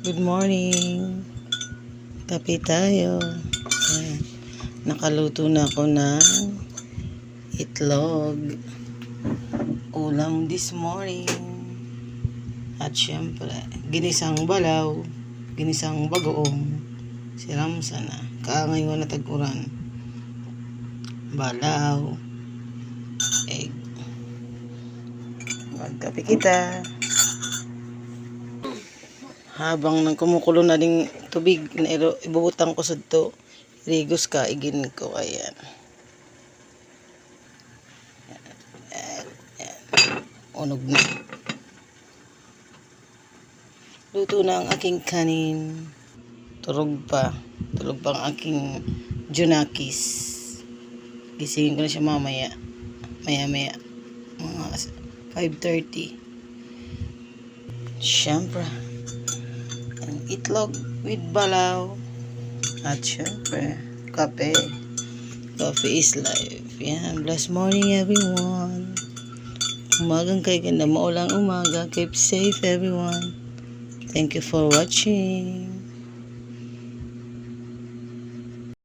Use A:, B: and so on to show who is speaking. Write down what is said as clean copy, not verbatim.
A: Good morning. Kape tayo. Ayan. Nakaluto na ako ng itlog. Ulam this morning. At syempre, ginisang balaw, ginisang bagoong. Siramsa na. Kaangay ko na tag-uran. Balaw. Egg. Magkape kita. Habang nang kumukulo na ding tubig na ibubutang ko sa to, rigos ka, igin ko. Ayan. Unog na. Luto na ang aking kanin. Tulog pa ang aking junakis. Gisingin ko na siya mamaya. Maya mga 5:30. Siyempre, ang itlog with balaw. At syempre, kape. Coffee is life. Yan. Blessed morning, everyone. Umagang kay ganda. Maulang umaga. Keep safe, everyone. Thank you for watching.